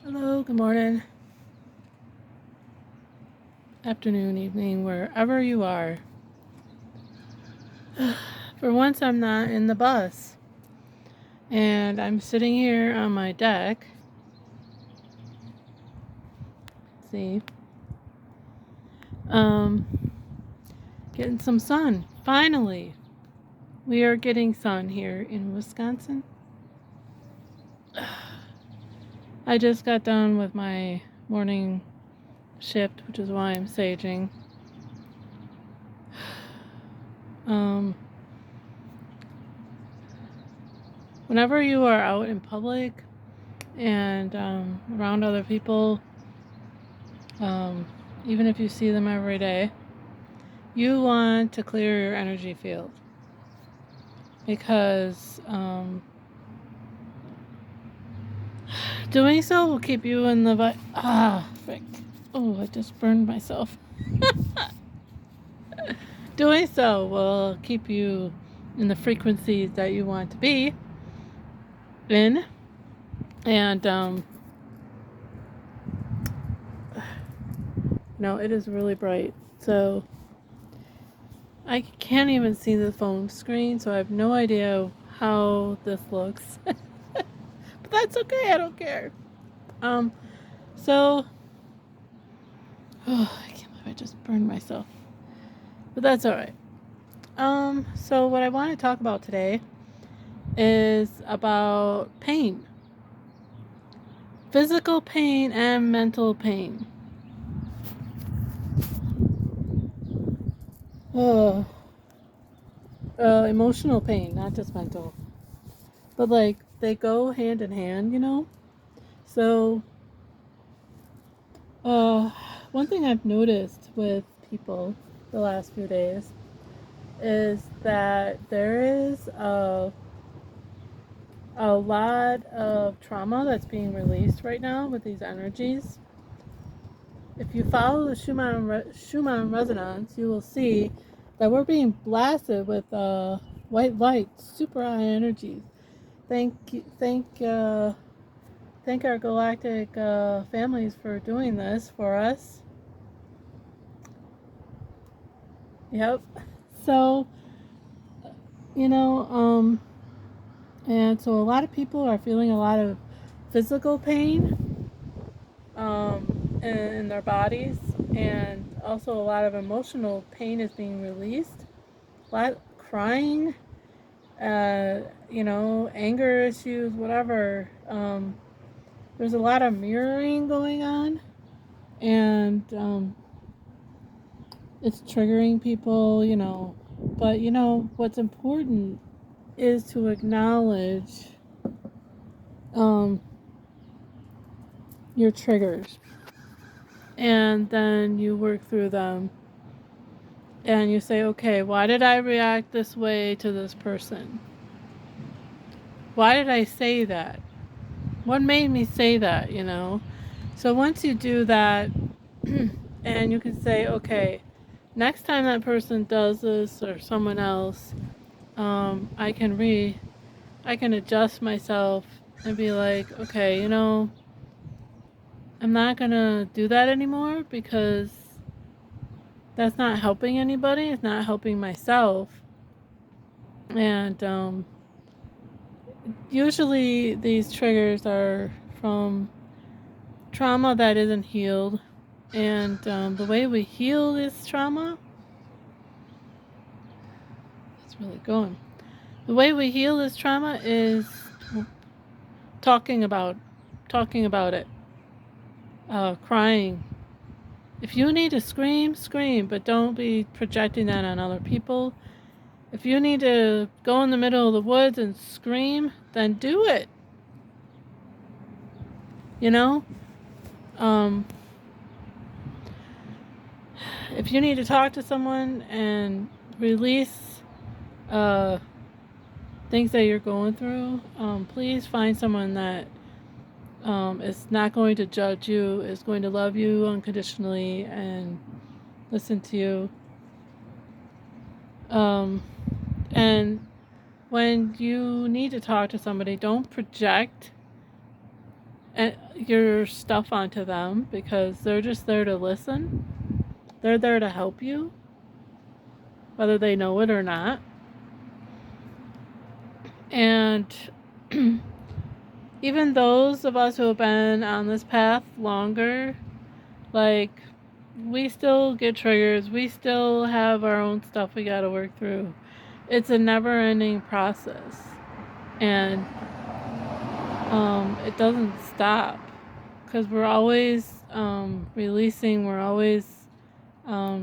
Hello, good morning, afternoon, evening, wherever you are. For once, I'm not in the bus, and I'm sitting here on my deck. Let's see, um, getting some sun. Finally, we are getting sun here in Wisconsin. I just got done with my morning shift, which is why I'm saging. Whenever you are out in public and around other people, even if you see them every day, you want to clear your energy field because doing so will keep you in the frick. Oh, I just burned myself. Doing so will keep you in the frequencies that you want to be in, and no, it is really bright, so I can't even see the phone screen, so I have no idea how this looks. But that's okay, I don't care. So I can't believe I just burned myself. But that's alright. So what I want to talk about today is about pain. Physical pain and mental pain. Emotional pain, not just mental. But like they go hand in hand, you know? So one thing I've noticed with people the last few days is that there is a lot of trauma that's being released right now with these energies. If you follow the Schumann resonance, you will see that we're being blasted with white light, super high energies. Thank our galactic families for doing this for us. Yep. So, you know, and so a lot of people are feeling a lot of physical pain in their bodies, and also a lot of emotional pain is being released. A lot of crying, anger issues, whatever. There's a lot of mirroring going on, and it's triggering people, But, what's important is to acknowledge your triggers, and then you work through them, and you say, okay, why did I react this way to this person? Why did I say that? What made me say that, So once you do that, and you can say, okay, next time that person does this or someone else, I can adjust myself and be like, okay, I'm not gonna do that anymore because that's not helping anybody. It's not helping myself. And usually these triggers are from trauma that isn't healed. And the way we heal this trauma, it's really going. The way we heal this trauma is talking about it, crying. If you need to scream, scream, but don't be projecting that on other people. If you need to go in the middle of the woods and scream, then do it. If you need to talk to someone and release things that you're going through, please find someone that is not going to judge you, is going to love you unconditionally and listen to you. And when you need to talk to somebody, don't project your stuff onto them because they're just there to listen. They're there to help you, whether they know it or not. And even those of us who have been on this path longer, like, we still get triggers. We still have our own stuff we gotta work through. It's a never-ending process. And it doesn't stop because we're always releasing, we're always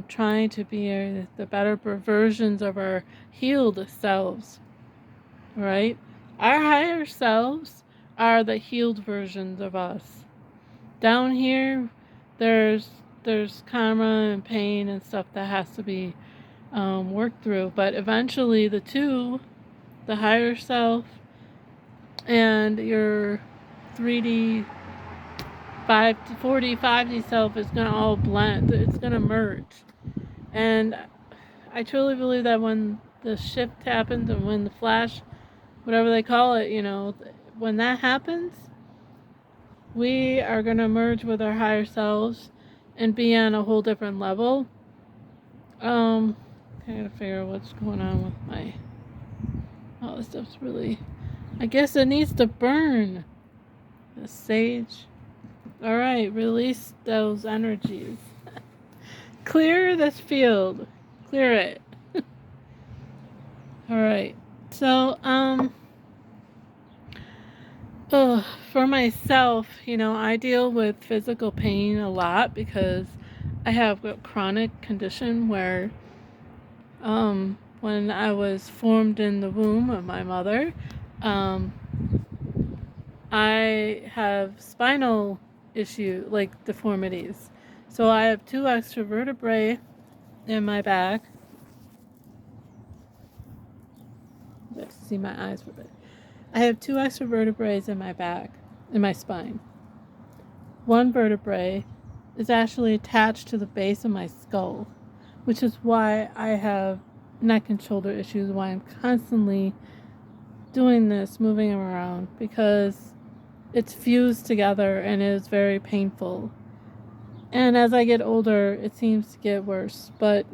trying to be the better versions of our healed selves, right? Our higher selves are the healed versions of us. Down here, there's karma and pain and stuff that has to be worked through, but eventually the higher self and your 3D, 4D, 5D self is going to all blend. It's going to merge. And I truly believe that when the shift happens and when the flash, whatever they call it, when that happens, we are going to merge with our higher selves and be on a whole different level. I gotta figure out what's going on with my... Oh, this stuff's really... I guess it needs to burn. The sage. Alright, release those energies. Clear this field. Clear it. Alright. So, for myself, I deal with physical pain a lot because I have a chronic condition where, when I was formed in the womb of my mother, I have spinal issue, like deformities. So I have 2 extra vertebrae in my back. You have to see my eyes for a bit. I have 2 extra vertebrae in my back, in my spine. 1 vertebrae is actually attached to the base of my skull, which is why I have neck and shoulder issues, why I'm constantly doing this, moving them around, because it's fused together and it is very painful. And as I get older, it seems to get worse. But,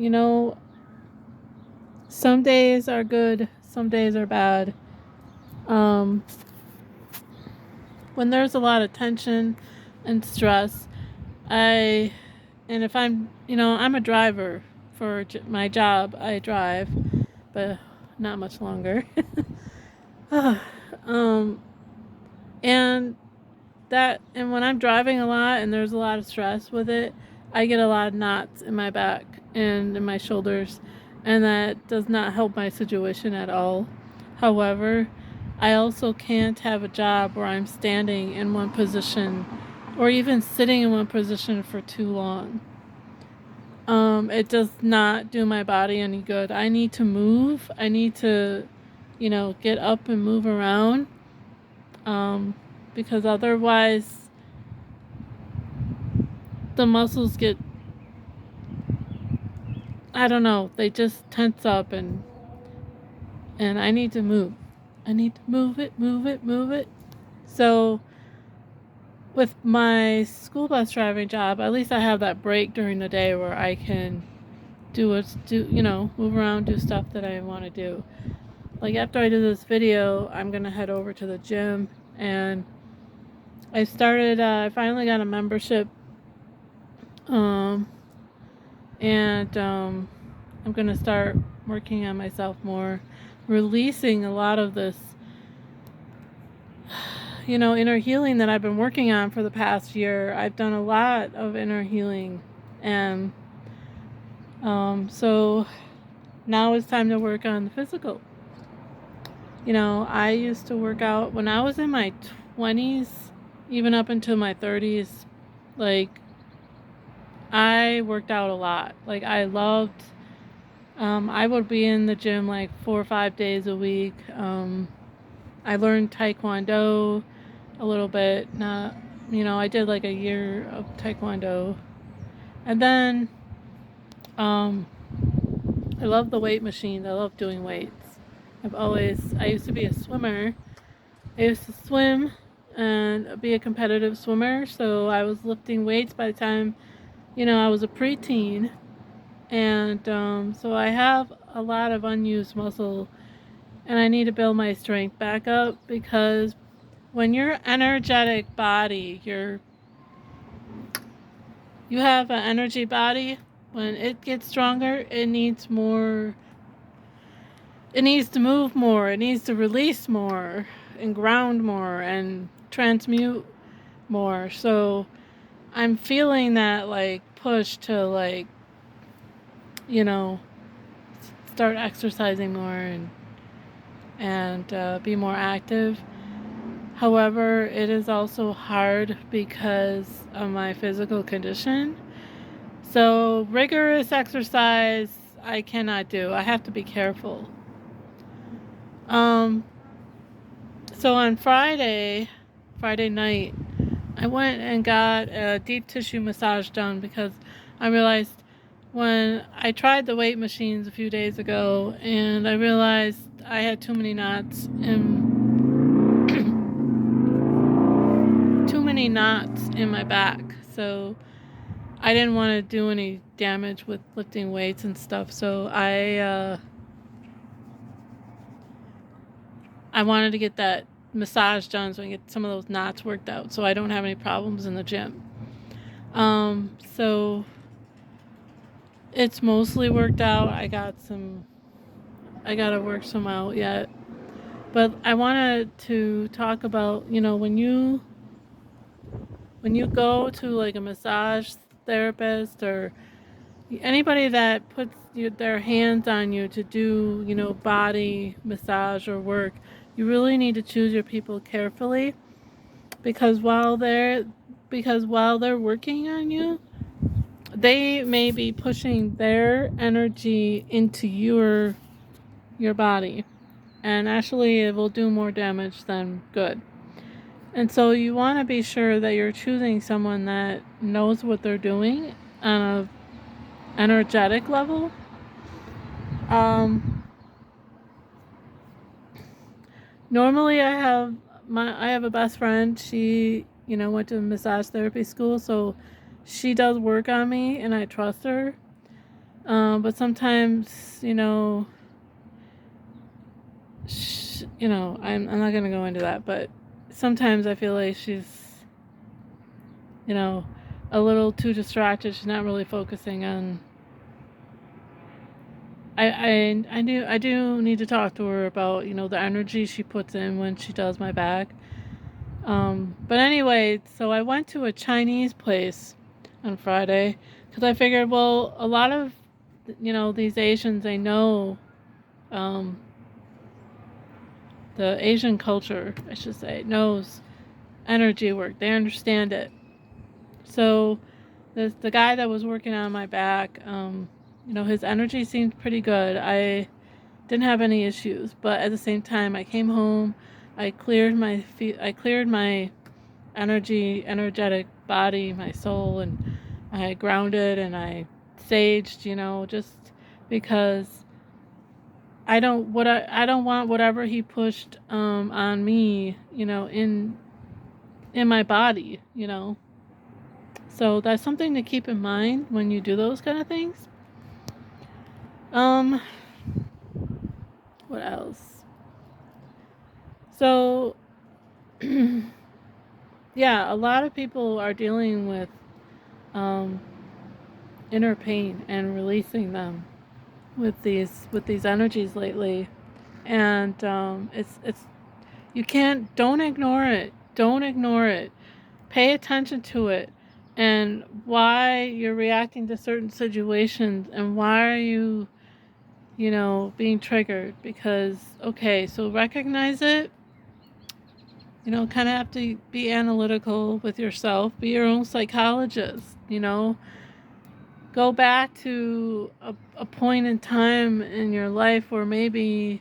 some days are good, some days are bad. When there's a lot of tension and stress, and if I'm a driver for my job, I drive, but not much longer. And when I'm driving a lot and there's a lot of stress with it, I get a lot of knots in my back and in my shoulders, and that does not help my situation at all. However, I also can't have a job where I'm standing in one position or even sitting in one position for too long. It does not do my body any good. I need to move. I need to, get up and move around. Because otherwise the muscles get, I don't know, they just tense up and I need to move. I need to move it. So with my school bus driving job, at least I have that break during the day where I can move around, do stuff that I want to do. Like after I do this video, I'm going to head over to the gym, and I finally got a membership, and I'm going to start working on myself more, releasing a lot of this, inner healing that I've been working on for the past year. I've done a lot of inner healing, and so now it's time to work on the physical. I used to work out when I was in my 20s, even up until my 30s. Like, I worked out a lot. Like, I loved, I would be in the gym like 4 or 5 days a week. I learned Taekwondo a little bit. I did like a year of Taekwondo. And then, I love the weight machines. I love doing weights. I used to be a swimmer. I used to swim and be a competitive swimmer. So I was lifting weights by the time, I was a preteen. And so I have a lot of unused muscle, and I need to build my strength back up, because when you're energetic body, you have an energy body. When it gets stronger, it needs more. It needs to move more. It needs to release more and ground more and transmute more. So I'm feeling that like push to like, you know, start exercising more and be more active. However, it is also hard because of my physical condition. So rigorous exercise I cannot do. I have to be careful. So on Friday night, I went and got a deep tissue massage done, because I realized when I tried the weight machines a few days ago, and I realized I had too many knots in my back. So I didn't want to do any damage with lifting weights and stuff. So I wanted to get that massage done so I can get some of those knots worked out, so I don't have any problems in the gym. So it's mostly worked out. I gotta work some out yet. But I wanted to talk about, when you go to like a massage therapist or anybody that puts their hands on you to do, body massage or work, you really need to choose your people carefully, because while they're working on you, they may be pushing their energy into your body, and actually it will do more damage than good. And so you want to be sure that you're choosing someone that knows what they're doing on a energetic level. Normally I have a best friend. She, went to massage therapy school, so she does work on me and I trust her. But sometimes, I'm not going to go into that, but sometimes I feel like she's, a little too distracted. She's not really focusing on. I do need to talk to her about, the energy she puts in when she does my back. But anyway, so I went to a Chinese place on Friday, because I figured, well, a lot of, these Asians, they know, the Asian culture, I should say, knows energy work. They understand it. So the guy that was working on my back, his energy seemed pretty good. I didn't have any issues, but at the same time, I came home, I cleared my energetic body, my soul, and I grounded and I saged, just because I don't want whatever he pushed on me, in my body, So that's something to keep in mind when you do those kind of things. What else? So yeah, a lot of people are dealing with inner pain and releasing them with these energies lately, and it's don't ignore it. Don't ignore it. Pay attention to it, and why you're reacting to certain situations, and why are you, being triggered. Because, okay, so recognize it. Kind of have to be analytical with yourself. Be your own psychologist. Go back to a point in time in your life where maybe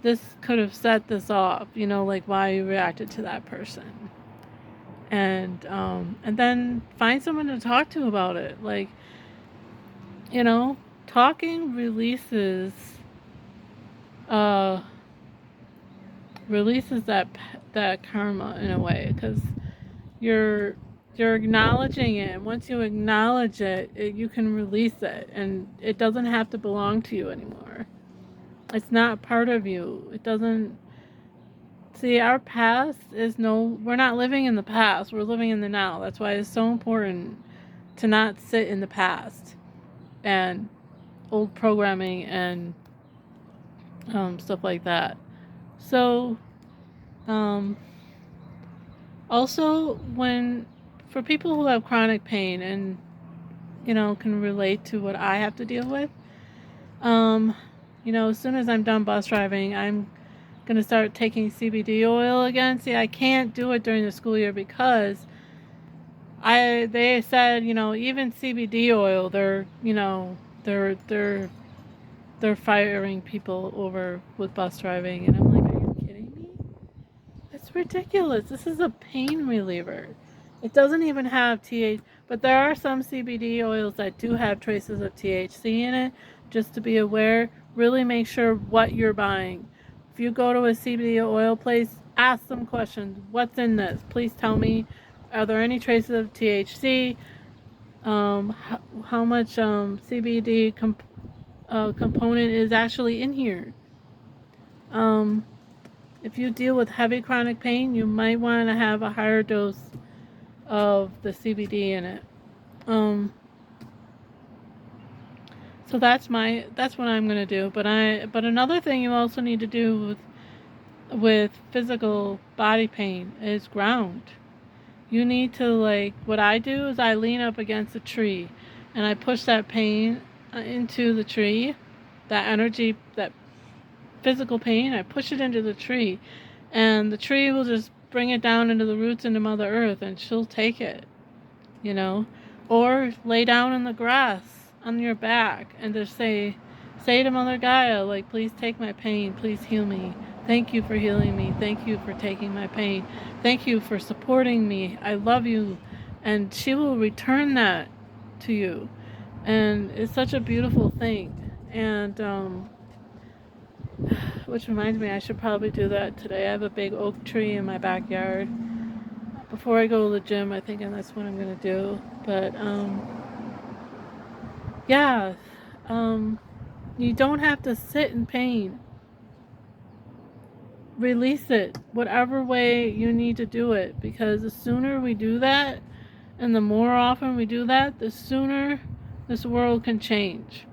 this could have set this off, like why you reacted to that person. And then find someone to talk to about it. Like, talking releases releases that karma in a way, because you're acknowledging it, and once you acknowledge it, you can release it, and it doesn't have to belong to you anymore. It's not part of you. It doesn't. See, our past is we're not living in the past, we're living in the now. That's why it's so important to not sit in the past and old programming and stuff like that. So also, for people who have chronic pain and can relate to what I have to deal with, as soon as I'm done bus driving, I'm going to start taking CBD oil again. See, I can't do it during the school year because they said, even CBD oil, they're firing people over with bus driving, and I'm like, are you kidding me? It's ridiculous. This is a pain reliever. It doesn't even have THC, but there are some CBD oils that do have traces of THC in it. Just to be aware, really make sure what you're buying. If you go to a CBD oil place, ask them questions. What's in this? Please tell me. Are there any traces of THC? How much CBD component is actually in here? If you deal with heavy chronic pain, you might want to have a higher dose of the CBD in it. So that's what I'm gonna do. But another thing you also need to do with physical body pain is ground. You need to, what I do is I lean up against a tree and I push that pain into the tree, that energy, that physical pain, I push it into the tree, and the tree will just bring it down into the roots into Mother Earth, and she'll take it, or lay down in the grass on your back and just say to Mother Gaia, please take my pain, please heal me, thank you for healing me, thank you for taking my pain, thank you for supporting me, I love you, and she will return that to you, and it's such a beautiful thing. And which reminds me, I should probably do that today. I have a big oak tree in my backyard. Before I go to the gym, I think that's what I'm going to do. But, yeah, you don't have to sit in pain. Release it, whatever way you need to do it. Because the sooner we do that, and the more often we do that, the sooner this world can change.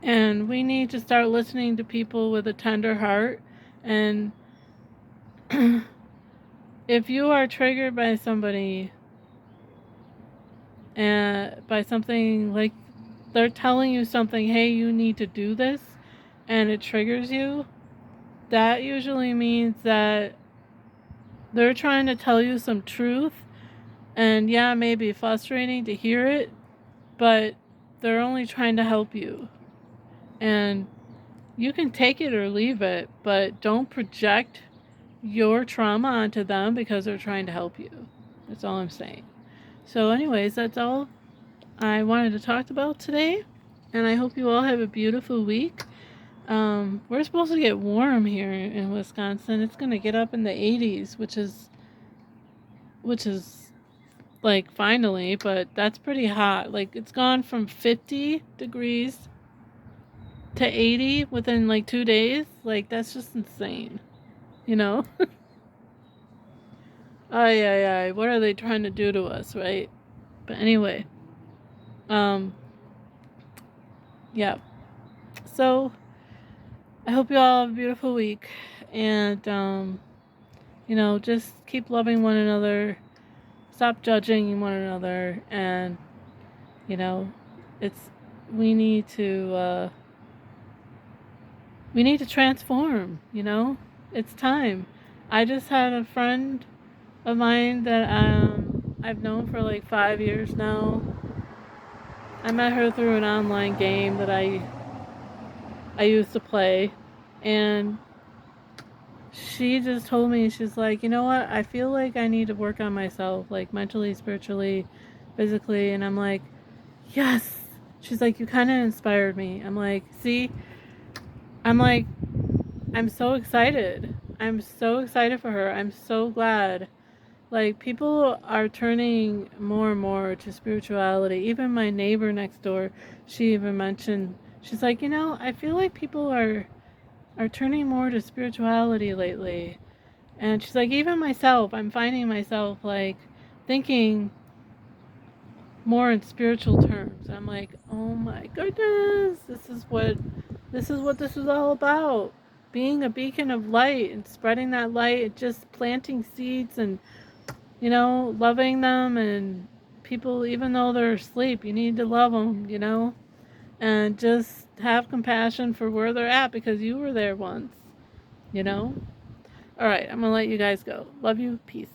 And we need to start listening to people with a tender heart. And if you are triggered by somebody, and by something, like they're telling you something, hey, you need to do this, and it triggers you, that usually means that they're trying to tell you some truth. And yeah, it may be frustrating to hear it, but they're only trying to help you. And you can take it or leave it, but don't project your trauma onto them because they're trying to help you. That's all I'm saying. So anyways, that's all I wanted to talk about today. And I hope you all have a beautiful week. We're supposed to get warm here in Wisconsin. It's going to get up in the 80s, which is finally, but that's pretty hot. It's gone from 50 degrees to 80 within 2 days. That's just insane. Ay, what are they trying to do to us, right? But anyway, yeah. So I hope you all have a beautiful week, and just keep loving one another, stop judging one another, and we need to transform. It's time. I just had a friend of mine that I've known for 5 years now. I met her through an online game that I used to play, and she just told me, she's like, you know what, I feel like I need to work on myself, mentally, spiritually, physically. And I'm like, yes. She's like, you kind of inspired me. I'm like, see, I'm so excited. I'm so excited for her. I'm so glad. Like, people are turning more and more to spirituality. Even my neighbor next door, she even mentioned, she's like, I feel like people are turning more to spirituality lately. And she's like, even myself, I'm finding myself like thinking more in spiritual terms. I'm like, oh my goodness, this is what this is all about. Being a beacon of light and spreading that light and just planting seeds and, loving them, and people, even though they're asleep, you need to love them, and just have compassion for where they're at because you were there once, you know? All right, I'm going to let you guys go. Love you. Peace.